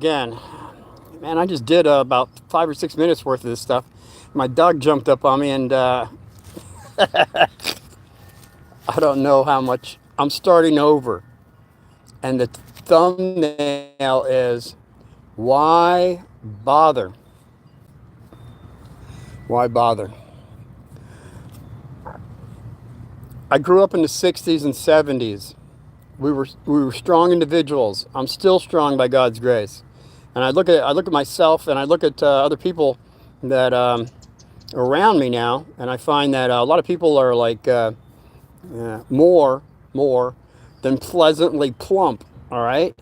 again. Man, I just did about 5 or 6 minutes worth of this stuff. My dog jumped up on me, and I don't know how much. I'm starting over. And the thumbnail is why bother? Why bother? I grew up in the 60s and 70s. We were strong individuals. I'm still strong by God's grace. And I look at myself, and I look at other people that around me now, and I find that a lot of people are like more than pleasantly plump. All right,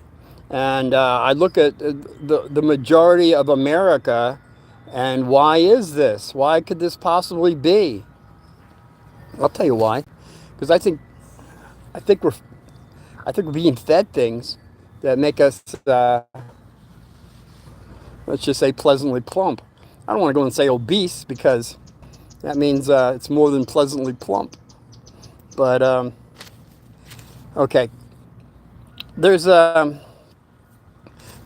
and I look at the majority of America, and why is this? Why could this possibly be? I'll tell you why. Because I think we're I think we're being fed things that make us, let's just say, pleasantly plump. I don't want to go and say obese because that means it's more than pleasantly plump. But okay, there's um,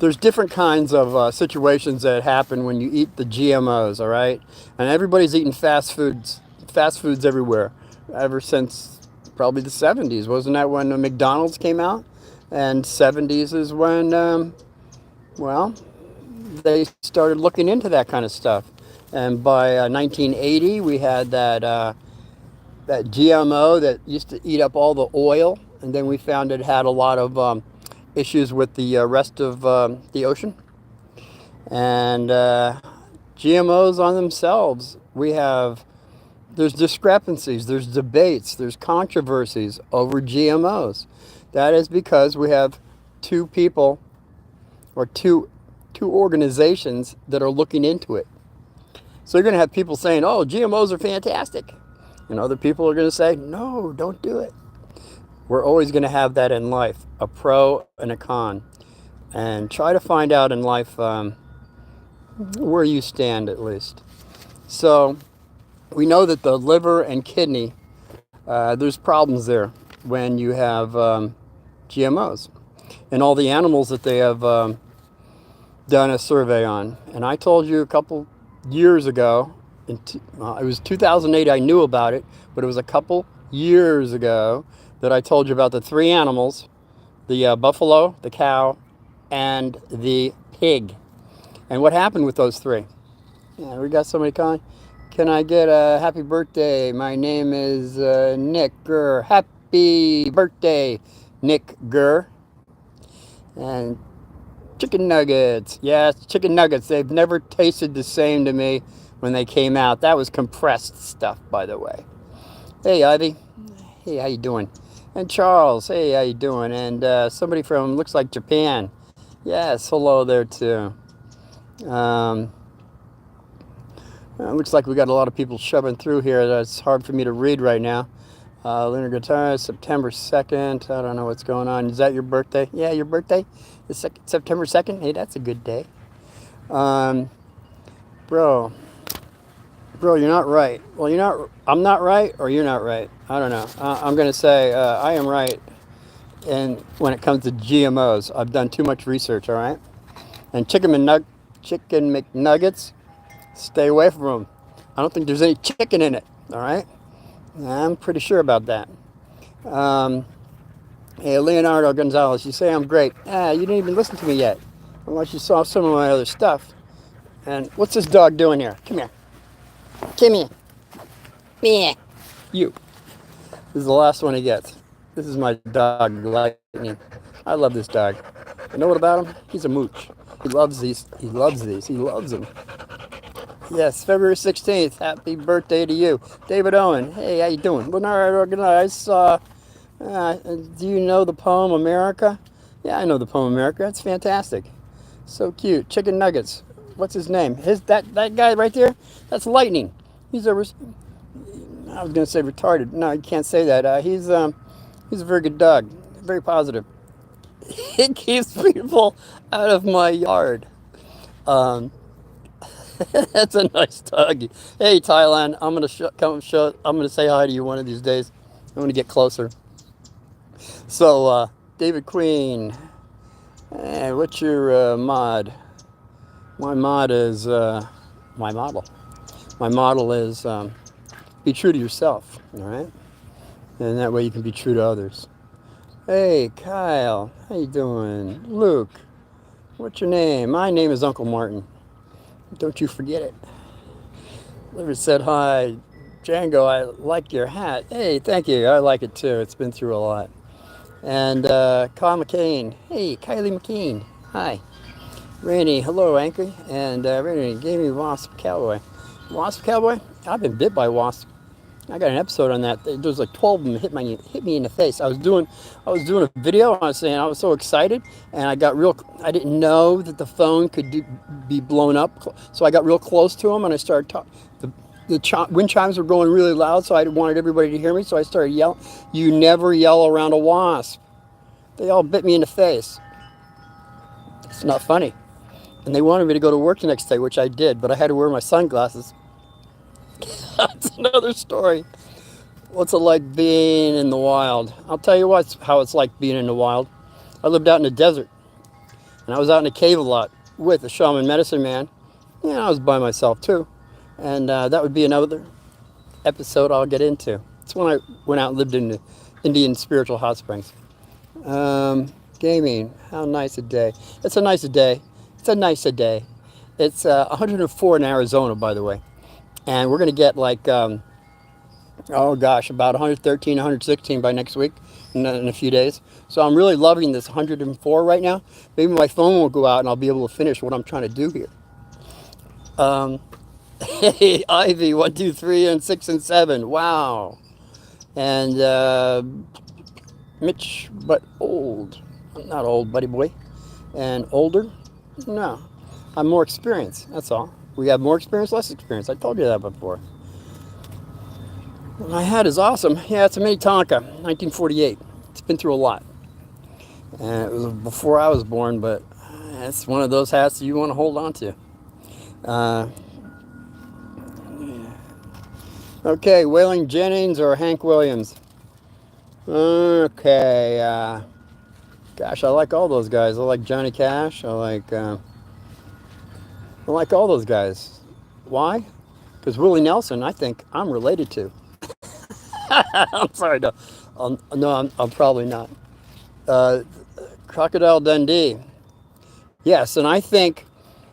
there's different kinds of situations that happen when you eat the GMOs. All right, and everybody's eating fast foods everywhere, ever since probably the 70s. Wasn't that when the McDonald's came out? And 70s is when well, they started looking into that kind of stuff. And by 1980, we had that GMO that used to eat up all the oil, and then we found it had a lot of issues with the rest of the ocean. And GMOs on themselves, there's discrepancies, there's debates, there's controversies over GMOs. That is because we have two people or two organizations that are looking into it. So you're going to have people saying, "Oh, GMOs are fantastic," and other people are going to say, "No, don't do it." We're always going to have that in life, a pro and a con, and try to find out in life where you stand at least. So we know that the liver and kidney, there's problems there when you have GMOs and all the animals that they have done a survey on. And I told you a couple years ago, it was 2008, I knew about it, but it was a couple years ago that I told you about the three animals, the buffalo, the cow, and the pig. And what happened with those three? Yeah, we got somebody calling. Can I get a happy birthday? My name is Nick Gurr. Happy birthday, Nick Gurr. And chicken nuggets. Yes, chicken nuggets. They've never tasted the same to me when they came out. That was compressed stuff, by the way. Hey, Ivy. Hey, how you doing? And Charles. Hey, how you doing? And somebody from, looks like, Japan. Yes, hello there, too. Um, looks like we got a lot of people shoving through here. That's hard for me to read right now. Lunar Guitar, September 2nd. I don't know what's going on. Is that your birthday? Yeah, your birthday is September 2nd. Hey, that's a good day. Um, bro, you're not right. Well, you're not. I'm not right, or you're not right. I don't know. I'm gonna say I am right. And when it comes to GMOs, I've done too much research. All right. And chicken McNuggets, stay away from them. I don't think there's any chicken in it. All right. I'm pretty sure about that. Um, hey, Leonardo Gonzalez, you say I'm great. You didn't even listen to me yet, unless you saw some of my other stuff. And what's this dog doing here? Come here. Come here. Yeah. You. This is the last one he gets. This is my dog, Lightning. I love this dog. You know what about him? He's a mooch. He loves these. He loves these. He loves them. Yes, February 16th. Happy birthday to you. David Owen. Hey, how you doing? Leonardo Organized. Do you know the poem America? Yeah, I know the poem America. It's fantastic. So cute. Chicken nuggets. What's his name? That guy right there? That's Lightning. I was gonna say retarded. No, you can't say that. He's a very good dog. Very positive. He keeps people out of my yard. Um, That's a nice dog. Hey, Thailand, I'm gonna say hi to you one of these days. I'm gonna get closer. So, David Queen, Hey, what's your mod? My mod is my model. My model is be true to yourself, all right? And that way you can be true to others. Hey, Kyle, how you doing? Luke, what's your name? My name is Uncle Martin. Don't you forget it. Liver said hi. Django, I like your hat. Hey, thank you. I like it too. It's been through a lot. And Kyle McCain. Hey, Kylie McCain. Hi. Randy, hello, Anchor. And Randy gave me Wasp Cowboy. Wasp Cowboy? I've been bit by wasp. I got an episode on that. There was like 12 of them hit me in the face. I was doing a video. I was saying I was so excited, and I got real. I didn't know that the phone could be blown up, so I got real close to them, and I started talking. The wind chimes were going really loud, so I wanted everybody to hear me. So I started yelling. You never yell around a wasp. They all bit me in the face. It's not funny. And they wanted me to go to work the next day, which I did, but I had to wear my sunglasses. That's another story. What's it like being in the wild? I'll tell you how it's like being in the wild. I lived out in the desert, and I was out in a cave a lot with a shaman medicine man. Yeah, I was by myself too. And that would be another episode I'll get into. It's when I went out and lived in the Indian spiritual hot springs. Gaming, how nice a day. It's a nice a day. It's a nice a day. It's 104 in Arizona, by the way. And we're going to get like, oh gosh, about 113, 116 by next week in a few days. So I'm really loving this 104 right now. Maybe my phone will go out and I'll be able to finish what I'm trying to do here. Hey, Ivy, 1, 2, 3, and 6 and 7. Wow. And Mitch, but old. I'm not old, buddy boy. And older? No. I'm more experienced. That's all. We have more experience, less experience. I told you that before. My hat is awesome. Yeah, it's a mini Tonka, 1948. It's been through a lot. And it was before I was born, but it's one of those hats that you want to hold on to. Okay, Waylon Jennings or Hank Williams? Okay, gosh, I like all those guys. I like Johnny Cash. I like all those guys. Why? Because Willie Nelson, I think I'm related to. I'm sorry, no, I'm probably not. Uh, Crocodile Dundee. Yes, and I think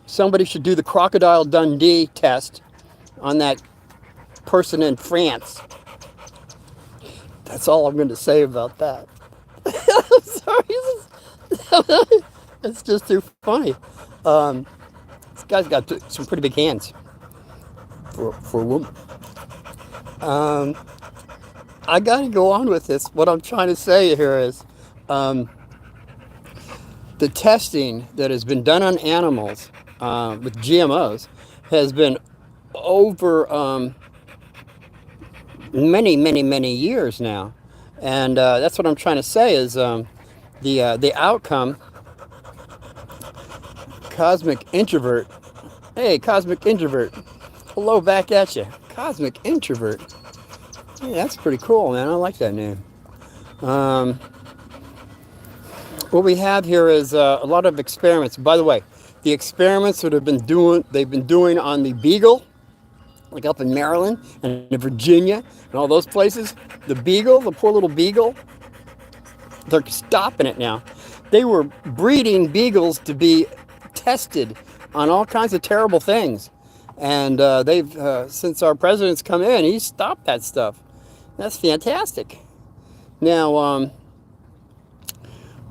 somebody should do the Crocodile Dundee test on that person in France. That's all I'm going to say about that. I'm sorry. It's just too funny. This guy's got some pretty big hands for a woman. I got to go on with this. What I'm trying to say here is the testing that has been done on animals with GMOs has been over many years now. And that's what I'm trying to say is the outcome. Cosmic Introvert. Hey, Cosmic Introvert. Hello back at you. Cosmic Introvert. Hey, that's pretty cool, man. I like that name. What we have here is a lot of experiments. By the way, the experiments that they've been doing on the beagle, like up in Maryland and in Virginia and all those places, the beagle, the poor little beagle, they're stopping it now. They were breeding beagles to be tested on all kinds of terrible things. And they've, since our president's come in, he's stopped that stuff. That's fantastic. Now,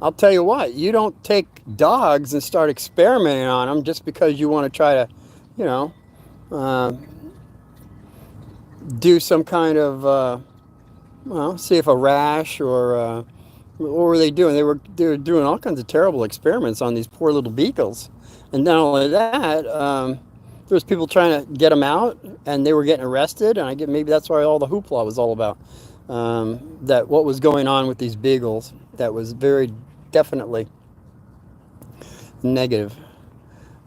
I'll tell you what, you don't take dogs and start experimenting on them just because you want to try to, you know, do some kind of, well, see if a rash or what were they doing? They were doing all kinds of terrible experiments on these poor little beagles. And not only that, there was people trying to get them out, and they were getting arrested. And I get maybe that's why all the hoopla was all about. That what was going on with these beagles that was very definitely negative.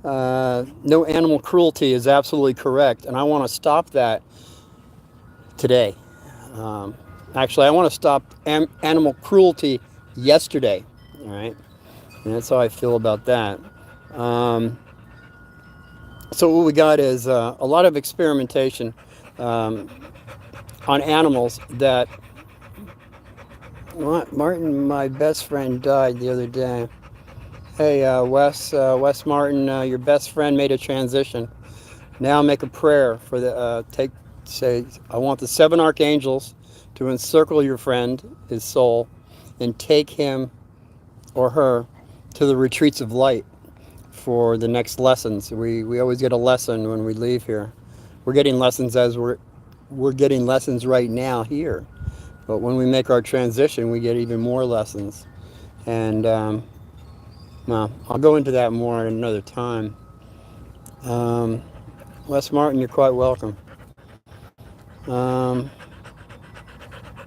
No animal cruelty is absolutely correct, and I want to stop that today. Actually, I want to stop animal cruelty yesterday. All right. And that's how I feel about that. Um, so what we got is a lot of experimentation um, on animals that Martin, my best friend, died the other day. Hey, Wes Martin, your best friend made a transition. Now make a prayer for the say, I want the seven archangels to encircle your friend, his soul, and take him or her to the retreats of light for the next lessons. We always get a lesson when we leave here. We're getting lessons as we're getting lessons right now here. But when we make our transition, we get even more lessons. And well, I'll go into that more at another time. Um, Wes Martin, you're quite welcome. Um,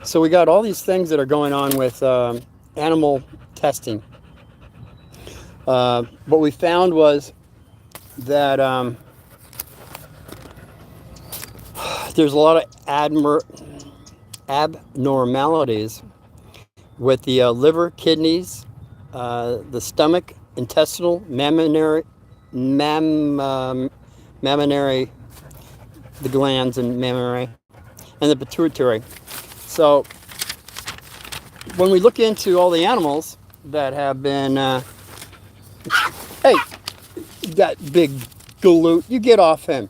so we got all these things that are going on with animal testing. What we found was that there's a lot of abnormalities with the liver, kidneys, the stomach, intestinal, mammary, the glands and mammary, and the pituitary. So when we look into all the animals that have been, hey, that big galoot, you get off him.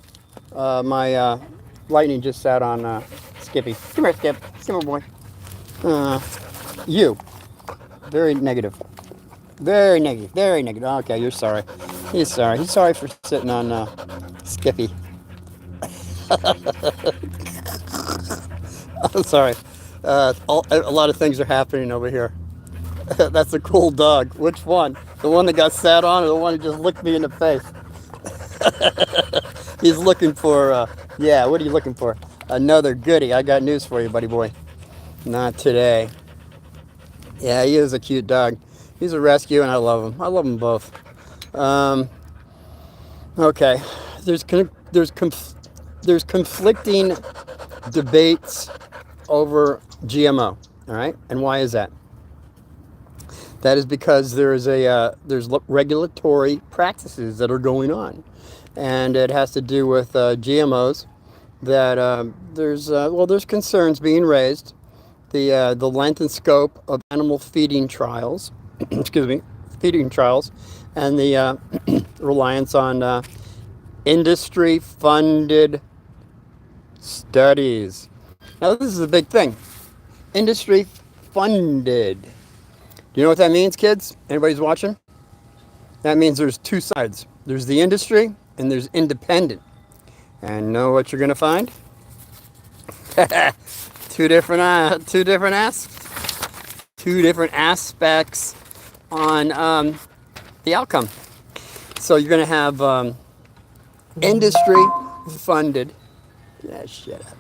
My lightning just sat on Skippy. Come here, Skip. Come here, boy. You. Very negative. Very negative. Very negative. Okay, you're sorry. He's sorry. He's sorry for sitting on Skippy. I'm sorry. A lot of things are happening over here. That's a cool dog. Which one? The one that got sat on or the one who just looked me in the face? He's looking for, yeah, what are you looking for? Another goodie. I got news for you, buddy boy. Not today. Yeah, he is a cute dog. He's a rescue and I love him. I love them both. Um, okay. There's, there's conflicting debates over GMO. All right. And why is that? That is because there's regulatory practices that are going on, and it has to do with GMOs. That there's concerns being raised. The length and scope of animal feeding trials, excuse me, feeding trials, and the reliance on industry-funded studies. Now this is a big thing. Industry-funded. Do you know what that means, kids? Anybody's watching? That means there's two sides. There's the industry and there's independent. And know what you're going to find? two different aspects on the outcome. So you're going to have industry funded. Yeah, shut up.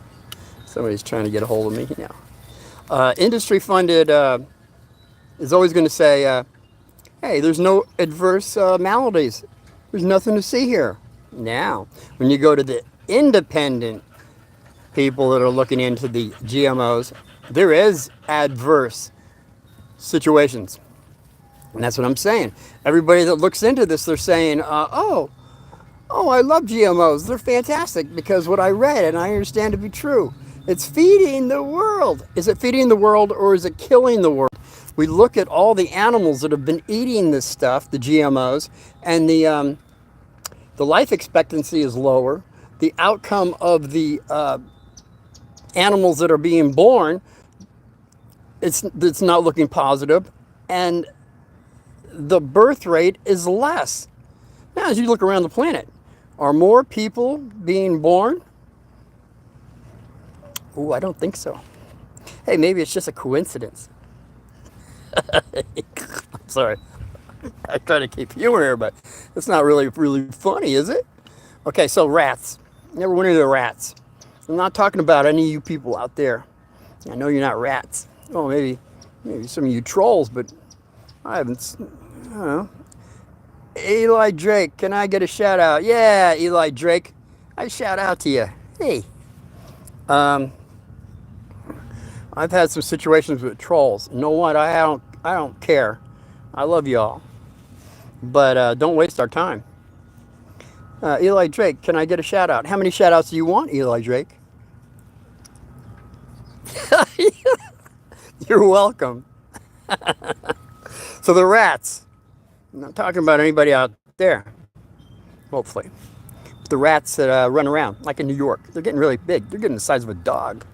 Somebody's trying to get a hold of me now. Industry funded is always going to say, hey, there's no adverse maladies. There's nothing to see here. Now, when you go to the independent people that are looking into the GMOs, there is adverse situations. And that's what I'm saying. Everybody that looks into this, they're saying, oh, I love GMOs. They're fantastic because what I read and I understand to be true. It's feeding the world. Is it feeding the world or is it killing the world? We look at all the animals that have been eating this stuff, the GMOs, and the life expectancy is lower. The outcome of the animals that are being born, it's not looking positive, and the birth rate is less. Now, as you look around the planet, are more people being born? Oh, I don't think so. Hey, maybe it's just a coincidence. I'm sorry. I try to keep humor here, but it's not really funny, is it? Okay, so rats. Never went into the rats. I'm not talking about any of you people out there. I know you're not rats. Oh, maybe some of you trolls, but I haven't. I don't know. Eli Drake, can I get a shout out? Yeah, Eli Drake, I shout out to you. Hey, I've had some situations with trolls. You know what? I don't care. I love y'all. but don't waste our time. Eli Drake, can I get a shout out? How many shout outs do you want, Eli Drake? You're welcome. So the rats, I'm not talking about anybody out there, hopefully. The rats that run around, like in New York, they're getting really big. They're getting the size of a dog.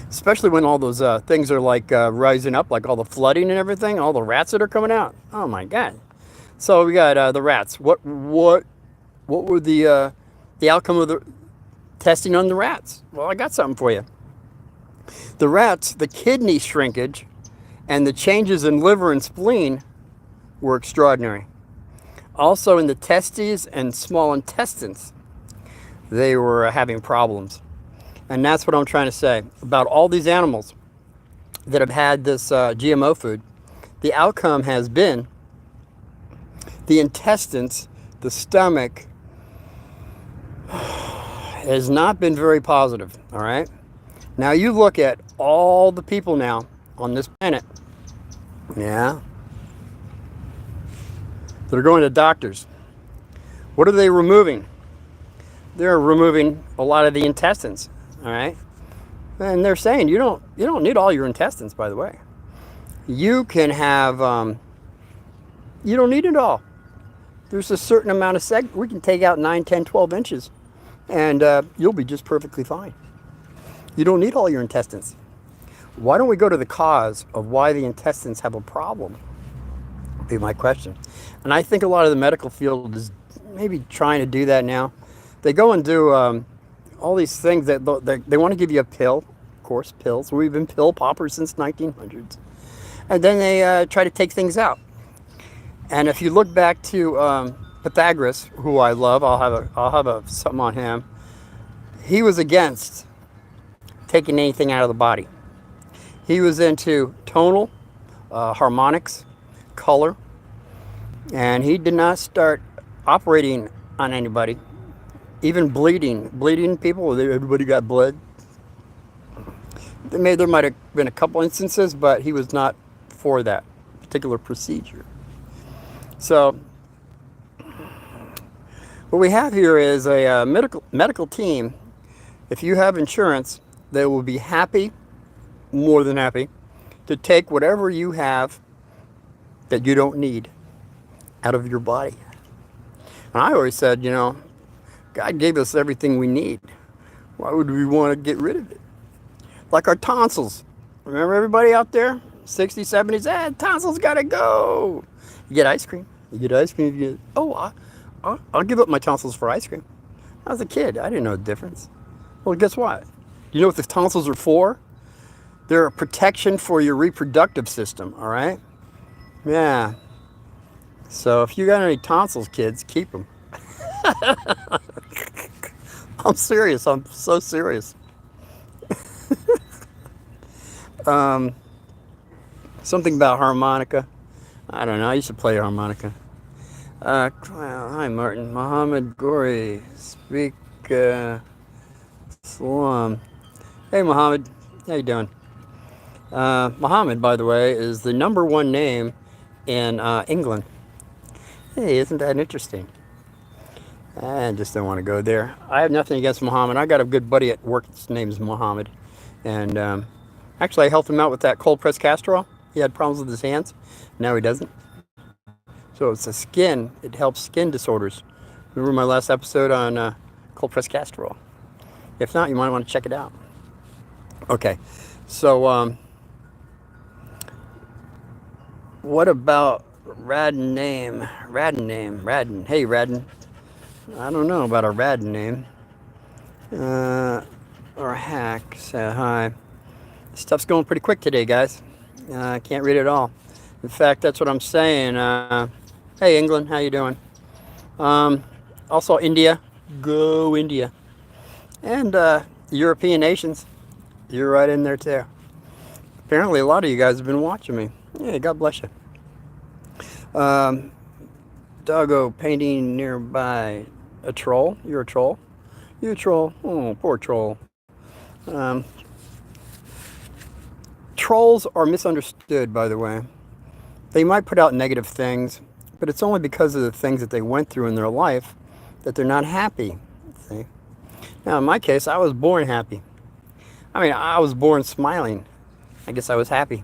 Especially when all those things are like rising up, like all the flooding and everything, all the rats that are coming out. Oh my God! So we got the rats. What were the outcome of the testing on the rats? Well, I got something for you. The rats, the kidney shrinkage, and the changes in liver and spleen were extraordinary. Also in the testes and small intestines, they were having problems. And that's what I'm trying to say about all these animals that have had this GMO food. The outcome has been the intestines, the stomach, has not been very positive, all right? Now you look at all the people now on this planet, yeah, that are going to doctors. What are they removing? They're removing a lot of the intestines, all right? And they're saying you don't need all your intestines, by the way. You can have, you don't need it all. There's a certain amount of we can take out 9, 10, 12 inches and you'll be just perfectly fine. You don't need all your intestines. Why don't we go to the cause of why the intestines have a problem? Would be my question. And I think a lot of the medical field is maybe trying to do that now. They go and do all these things that they want to give you a pill, of course, pills. We've been pill poppers since 1900s. And then they try to take things out. And if you look back to Pythagoras, who I love, I'll have something on him. He was against taking anything out of the body. He was into tonal, harmonics, color, and he did not start operating on anybody. Even bleeding people, everybody got bled. There might have been a couple instances, but he was not for that particular procedure. So what we have here is a medical team. If you have insurance, they will be happy, more than happy, to take whatever you have that you don't need out of your body. And I always said, God gave us everything we need. Why would we want to get rid of it? Like our tonsils. Remember everybody out there? 60s, 70s, tonsils gotta go. You get ice cream. I'll give up my tonsils for ice cream. I was a kid. I didn't know the difference. Well, guess what? You know what the tonsils are for? They're a protection for your reproductive system, all right? Yeah. So if you got any tonsils, kids, keep them. I'm serious. I'm so serious. Something about harmonica. I don't know. I used to play harmonica. Hi, Martin. Mohammed Gori. Speak Salam. Hey, Mohammed. How you doing? Mohammed, by the way, is the #1 name in England. Hey, isn't that interesting? I just don't want to go there. I have nothing against Muhammad. I got a good buddy at work. His name is Muhammad. And actually, I helped him out with that cold pressed castor oil. He had problems with his hands. Now he doesn't. So it's a skin. It helps skin disorders. Remember my last episode on cold pressed castor oil? If not, you might want to check it out. Okay. So what about Radden name? Radden. Hey, Radden. I don't know about a Radden name. Or a hack. Say hi. Stuff's going pretty quick today, guys. I can't read it all. In fact, that's what I'm saying. Hey, England, how you doing? Also, India. Go India. And European nations. You're right in there, too. Apparently, a lot of you guys have been watching me. Yeah, God bless you. Doggo painting nearby. A troll? You're a troll? You're a troll? Oh, poor troll. Trolls are misunderstood, by the way. They might put out negative things, but it's only because of the things that they went through in their life that they're not happy. See? Now, in my case, I was born happy. I mean, I was born smiling. I guess I was happy.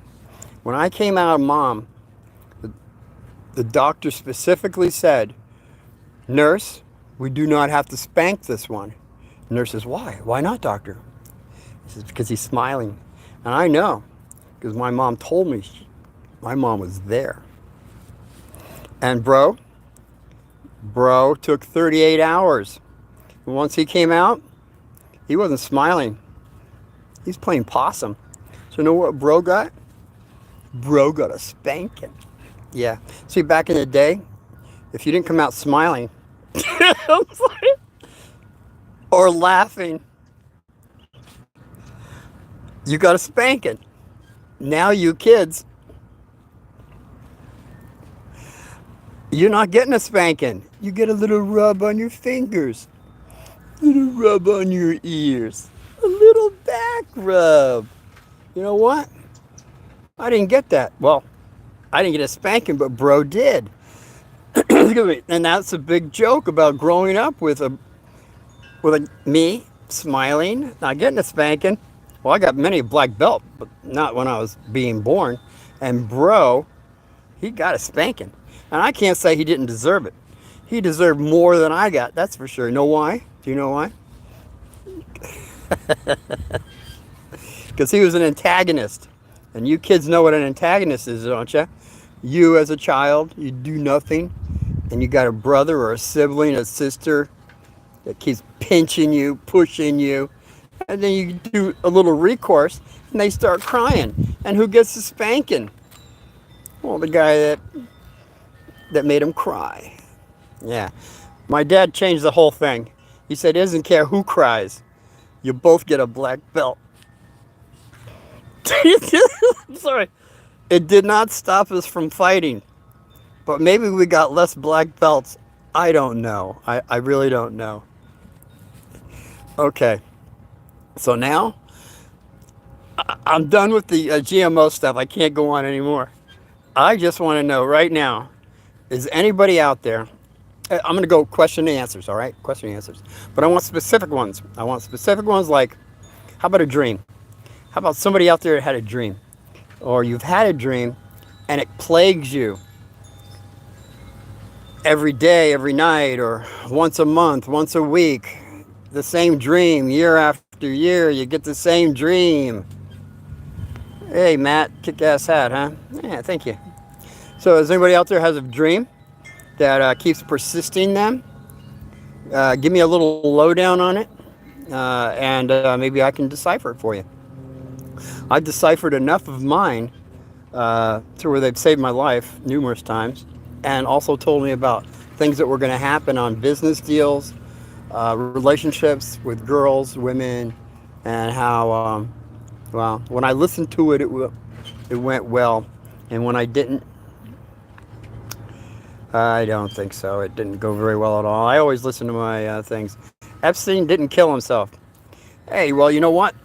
When I came out of mom, the doctor specifically said, "Nurse, we do not have to spank this one." The nurse says, "Why? Why not, doctor?" He says, "Because he's smiling." And I know, because my mom told me. My mom was there. And bro took 38 hours. And once he came out, he wasn't smiling. He's playing possum. So you know what bro got? Bro got a spanking. Yeah. See, back in the day, if you didn't come out smiling or laughing, you got a spanking. Now you kids, you're not getting a spanking. You get a little rub on your fingers, a little rub on your ears, a little back rub. You know what? I didn't get that. Well, I didn't get a spanking, but bro did. Excuse me. And that's a big joke about growing up with me smiling, not getting a spanking. Well, I got many a black belt, but not when I was being born. And bro, he got a spanking. And I can't say he didn't deserve it. He deserved more than I got, that's for sure. You know why? Do you know why? Because he was an antagonist. And you kids know what an antagonist is, don't you? You as a child, you do nothing, and you got a brother or a sibling, a sister that keeps pinching you, pushing you, and then you do a little recourse, and they start crying. And who gets the spanking? Well, the guy that made him cry. Yeah. My dad changed the whole thing. He said he doesn't care who cries. You both get a black belt. I'm sorry. It did not stop us from fighting. But maybe we got less black belts. I don't know. I really don't know. Okay. So now, I'm done with the GMO stuff. I can't go on anymore. I just want to know right now, is anybody out there? I'm going to go question and answers, all right? Question and answers. But I want specific ones. I want specific ones like, how about a dream? How about somebody out there that had a dream? Or you've had a dream and it plagues you every day, every night, or once a month, once a week. The same dream, year after year, you get the same dream. Hey, Matt, kick-ass hat, huh? Yeah, thank you. So is anybody out there has a dream that keeps persisting them? Give me a little lowdown on it, and maybe I can decipher it for you. I've deciphered enough of mine to where they've saved my life numerous times, and also told me about things that were going to happen on business deals, relationships with girls, women, and how, well, when I listened to it, it went well, and when I didn't, I don't think so. It didn't go very well at all. I always listen to my things. Epstein didn't kill himself. Hey, well, you know what?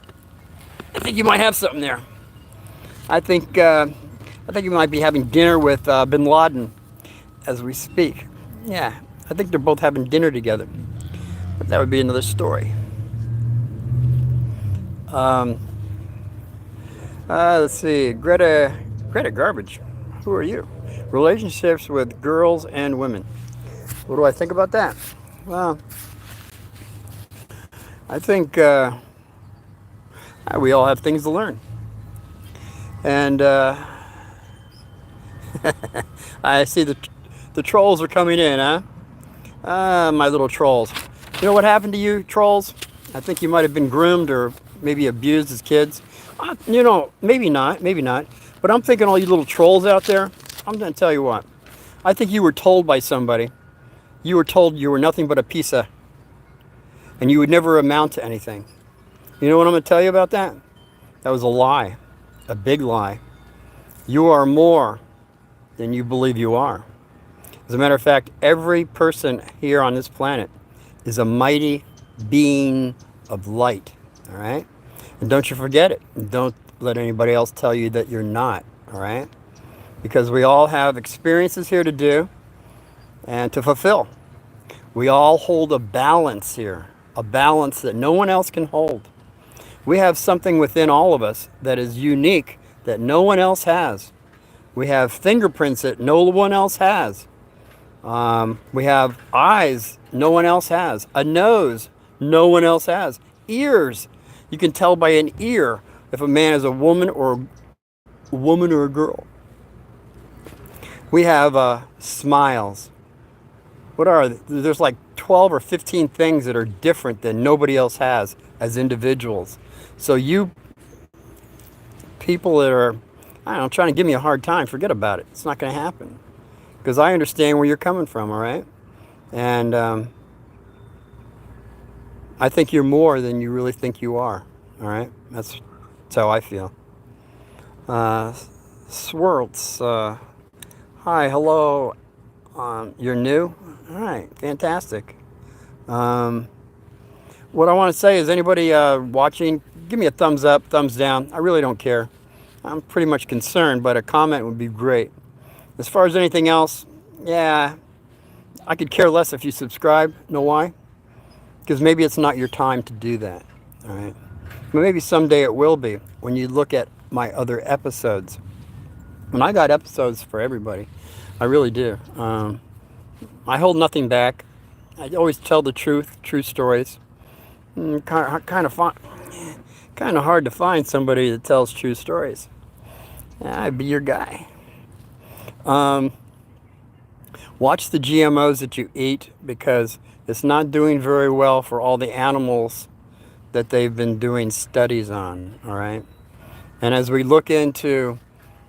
I think you might have something there. I think you might be having dinner with Bin Laden as we speak. Yeah, I think they're both having dinner together. But that would be another story. Let's see. Greta Garbage. Who are you? Relationships with girls and women. What do I think about that? Well, I think we all have things to learn. And I see the trolls are coming in, huh? My little trolls. You know what happened to you, trolls? I think you might have been groomed or maybe abused as kids. You know, maybe not. But I'm thinking all you little trolls out there, I'm going to tell you what. I think you were told by somebody. You were told you were nothing but a piece of, and you would never amount to anything. You know what I'm going to tell you about that? That was a lie. A big lie. You are more than you believe you are. As a matter of fact, every person here on this planet is a mighty being of light. All right? And don't you forget it. Don't let anybody else tell you that you're not. All right? Because we all have experiences here to do. and to fulfill. We all hold a balance here, a balance that no one else can hold. We have something within all of us that is unique that no one else has. We have fingerprints that no one else has. We have eyes no one else has. A nose no one else has. Ears. You can tell by an ear if a man is a woman or a girl. We have smiles. What are they? There's like 12 or 15 things that are different than nobody else has as individuals. So you people that are, I don't know, trying to give me a hard time, forget about it. It's not going to happen. Because I understand where you're coming from, all right? And I think you're more than you really think you are, all right? That's how I feel. Swirls. Hi, hello. You're new? All right, fantastic. What I want to say is anybody watching, give me a thumbs up, thumbs down. I really don't care. I'm pretty much concerned, but a comment would be great. As far as anything else, yeah, I could care less if you subscribe. Know why? Because maybe it's not your time to do that. All right. But maybe someday it will be when you look at my other episodes. And I got episodes for everybody. I really do. I hold nothing back. I always tell the truth, true stories. Kind of hard to find somebody that tells true stories. I'd be your guy. Watch the GMOs that you eat because it's not doing very well for all the animals that they've been doing studies on, all right? And as we look into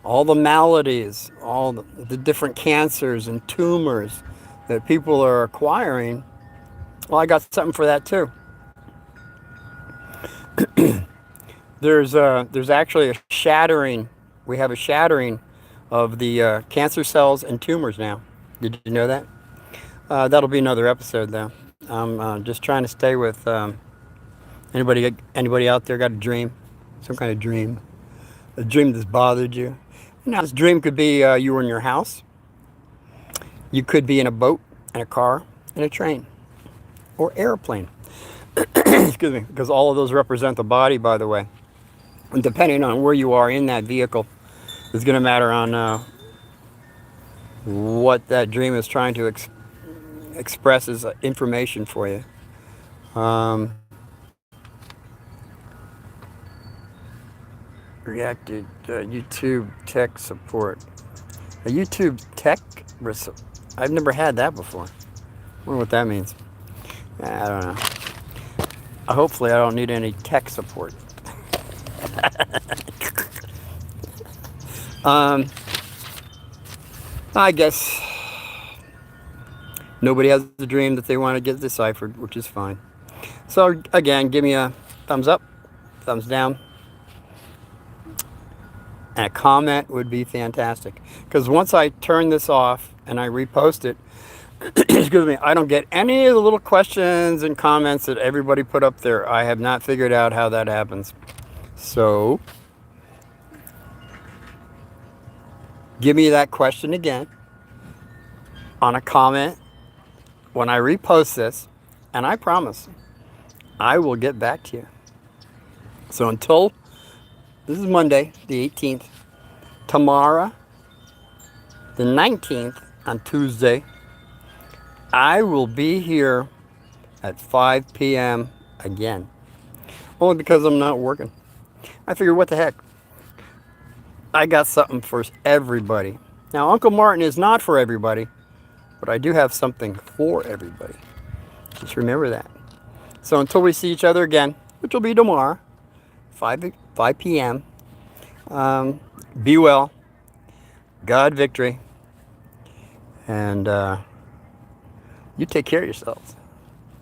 all the maladies, all the different cancers and tumors that people are acquiring, well, I got something for that too. There's actually a shattering. We have a shattering of the cancer cells and tumors now. Did you know that? That'll be another episode, though. I'm just trying to stay with anybody out there got a dream, some kind of dream, a dream that's bothered you. Now, this dream could be you were in your house. You could be in a boat, in a car, in a train, or airplane. Excuse me, because all of those represent the body, by the way. And depending on where you are in that vehicle, is going to matter on what that dream is trying to express as information for you. Reacted YouTube tech support. A YouTube tech? I've never had that before. I wonder what that means. I don't know. Hopefully I don't need any tech support. I guess nobody has a dream that they want to get deciphered, which is fine. So again, give me a thumbs up, thumbs down, and a comment would be fantastic. Because once I turn this off and I repost it, excuse me, I don't get any of the little questions and comments that everybody put up there. I have not figured out how that happens. So give me that question again on a comment when I repost this, and I promise I will get back to you. So until, this is Monday, the 18th, tomorrow, the 19th, on Tuesday, I will be here at 5 p.m. again. Only because I'm not working. I figured, what the heck? I got something for everybody. Now, Uncle Martin is not for everybody, but I do have something for everybody. Just remember that. So until we see each other again, which will be tomorrow, 5 p.m., be well, God victory, and you take care of yourselves.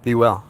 Be well.